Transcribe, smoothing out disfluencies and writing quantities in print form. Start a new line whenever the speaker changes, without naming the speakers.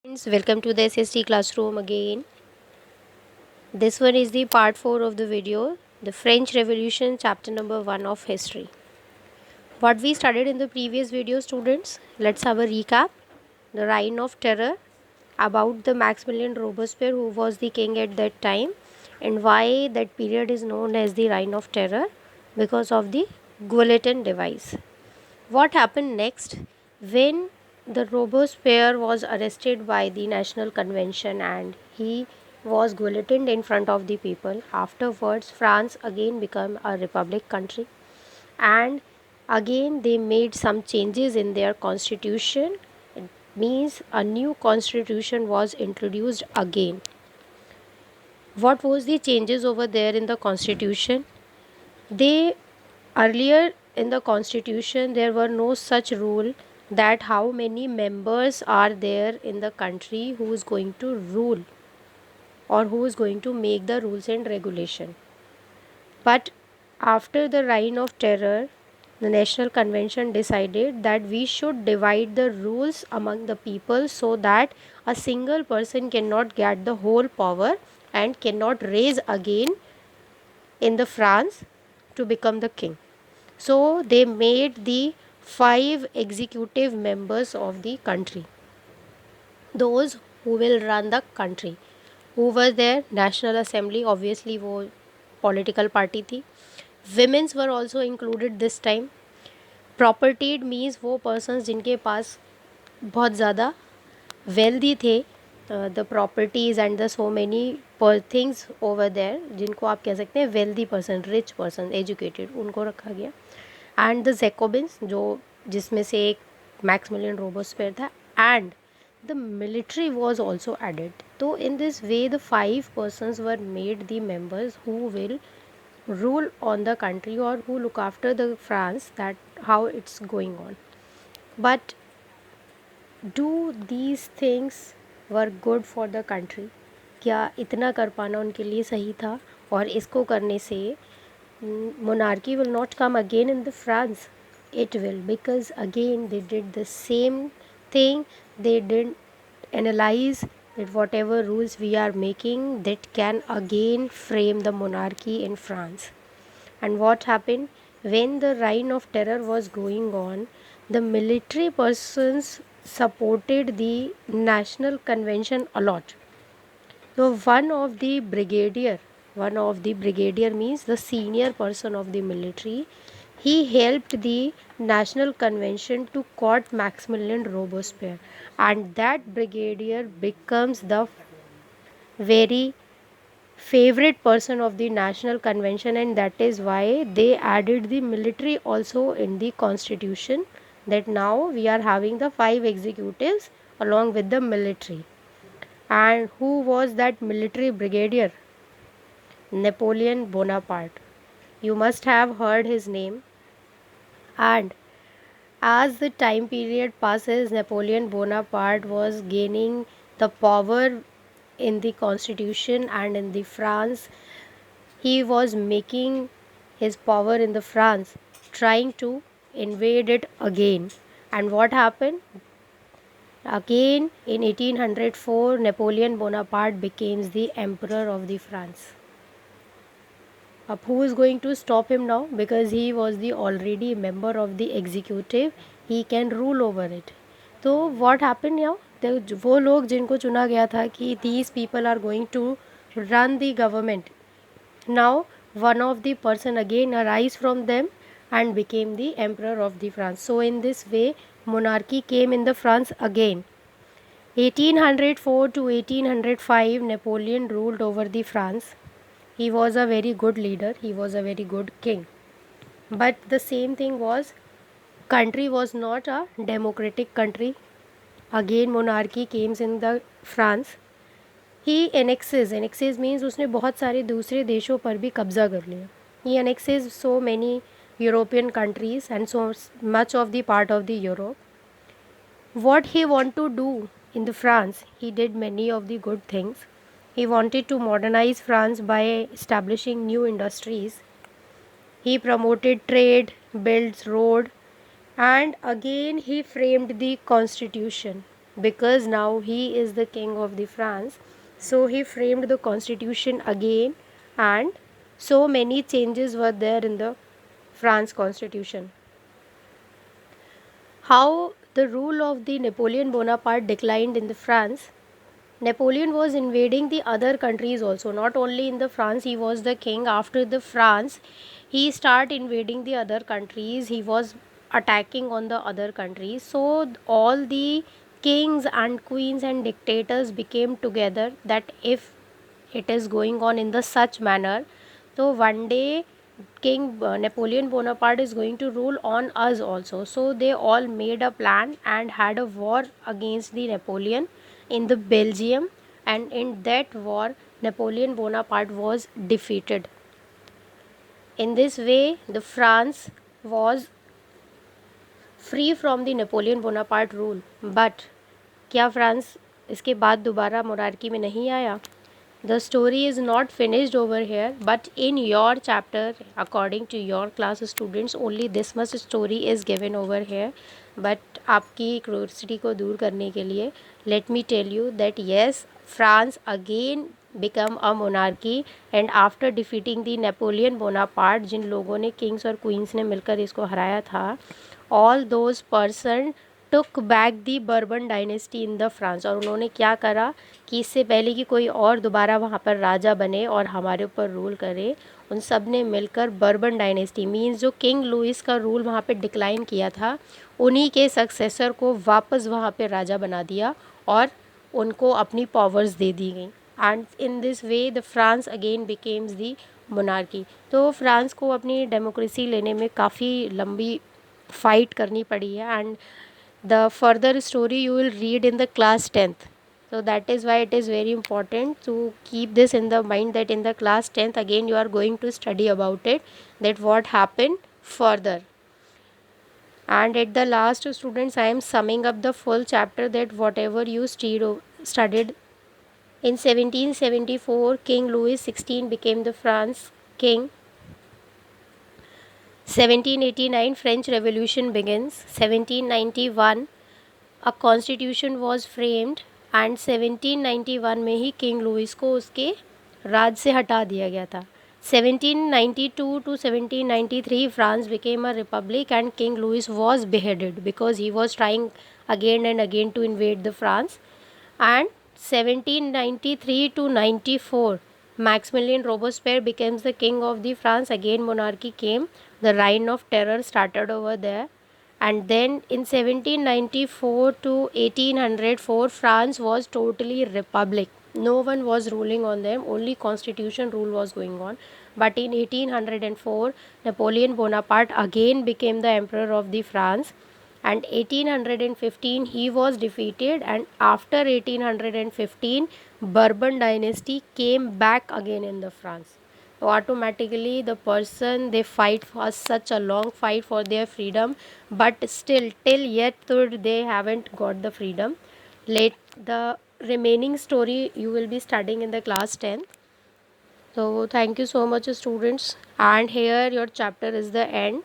Friends, welcome to the SST classroom again. This one is the part 4 of the video, the French Revolution, chapter number 1 of history. What we studied in the previous video, students, let's have a recap. The Reign of Terror, about the Maximilian Robespierre, who was the king at that time, and why that period is known as the Reign of Terror because of the Guillotine device. What happened next when the Robespierre was arrested by the National Convention and he was guillotined in front of the people? Afterwards, France again became a republic country, and again they made some changes in their constitution. It means a new constitution was introduced again. What was the changes over there in the constitution? They earlier in the constitution there were no such rule that how many members are there in the country who is going to rule or who is going to make the rules and regulation. But after the reign of terror, the National Convention decided that we should divide the rules among the people so that a single person cannot get the whole power and cannot raise again in the France to become the king. So they made the 5 executive members of the country, those who will run the country. Who were there? National Assembly, obviously वो political party थी. Women's were also included this time. Propertied means वो persons जिनके पास बहुत ज़्यादा wealthy थे, the properties and the so many things over there, जिनको आप कह सकते हैं wealthy person, rich person, educated, उनको रखा गया. एंड द जैकोबिन्स, जो जिसमें से एक मैक्सिमिलियन रोबोस्पेयर था, and the military was also added. तो in this way the 5 persons were made the members who will rule on the country or who look after the France, that how it's going on. But do these things were good for the country? क्या इतना कर पाना उनके लिए सही था? और इसको करने से monarchy will not come again in the France. It will, because again they did the same thing. They didn't analyze that whatever rules we are making, that can again frame the monarchy in France. And what happened when the reign of terror was going on? The military persons supported the National Convention a lot. So one of the brigadier means the senior person of the military, he helped the National Convention to court Maximilian Robespierre, and that brigadier becomes the very favorite person of the National Convention, and that is why they added the military also in the constitution, that now we are having the 5 executives along with the military. And who was that military brigadier? Napoleon Bonaparte. You must have heard his name. And as the time period passes, Napoleon Bonaparte was gaining the power in the constitution and in the France. He was making his power in the France, trying to invade it again. And what happened? Again in 1804, Napoleon Bonaparte became the emperor of the France. Who is going to stop him now? Because he was the already member of the executive, he can rule over it. तो what happened now? वो लोग जिनको चुना गया था कि these people are going to run the government, now one of the person again arise from them and became the emperor of the France. So in this way monarchy came in the France again. 1804 to 1805 Napoleon ruled over the France. He was a very good leader, he was a very good king. But the same thing was, country was not a democratic country. Again monarchy came in the France. He annexes means उसने बहुत सारे दूसरे देशों पर भी कब्जा कर लिया. He annexes so many European countries and so much of the part of the Europe. What he want to do in the France? He did many of the good things. He wanted to modernize France by establishing new industries. He promoted trade, built road, and again he framed the constitution. because now he is the king of the France. So he framed the constitution again, and so many changes were there in the France constitution. How the rule of the Napoleon Bonaparte declined in the France. Napoleon was invading the other countries also. Not only in the France, he was the king. After the France, he started invading the other countries. He was attacking on the other countries. So all the kings and queens and dictators became together that if it is going on in the such manner, so one day King Napoleon Bonaparte is going to rule on us also. So they all made a plan and had a war against the Napoleon in the Belgium, and in that war Napoleon Bonaparte was defeated. In this way the France was free from the Napoleon Bonaparte rule. But क्या France इसके बाद दोबारा monarchy में नहीं आया? The story is not finished over here, but in your chapter, according to your class students, only this much story is given over here. But आपकी curiosity को दूर करने के लिए let me tell you that yes, France again become a monarchy, and after defeating the Napoleon Bonaparte, जिन लोगों ने kings और queens ने मिलकर इसको हराया था, all those person took back the bourbon dynasty in the France. और उन्होंने क्या करा कि इससे पहले कि कोई और दोबारा वहाँ पर राजा बने और हमारे ऊपर रूल करे, उन सब ने मिलकर बर्बन डायनेस्टी मीन्स जो किंग लुइस का रूल वहाँ पे डिक्लाइन किया था, उन्हीं के सक्सेसर को वापस वहाँ पे राजा बना दिया और उनको अपनी पावर्स दे दी गई. And in this way the France again becomes the monarchy. तो फ्रांस को अपनी डेमोक्रेसी लेने में काफ़ी लंबी फाइट करनी पड़ी है, and the further story you will read in the class 10th. So that is why it is very important to keep this in the mind that in the class 10th again you are going to study about it, that what happened further. And at the last, students, I am summing up the full chapter that whatever you studied. In 1774 King Louis XVI became the France king. 1789 French Revolution begins. 1791 a constitution was framed, and 1791 में ही king Louis को उसके राज से हटा दिया गया था. 1792 to 1793 France became a republic, and King Louis was beheaded because he was trying again and again to invade the France. And 1793 to 94 Maximilien Robespierre becomes the king of the France. Again monarchy came. The reign of terror started over there. And then in 1794 to 1804 France was totally republic. No one was ruling on them, only constitution rule was going on. But in 1804 Napoleon Bonaparte again became the emperor of the France, and 1815 he was defeated, and after 1815 Bourbon dynasty came back again in the France. So automatically the person they fight for such a long fight for their freedom, but still till yet they haven't got the freedom. Let the remaining story you will be studying in the class 10. So thank you so much students, and here your chapter is the end.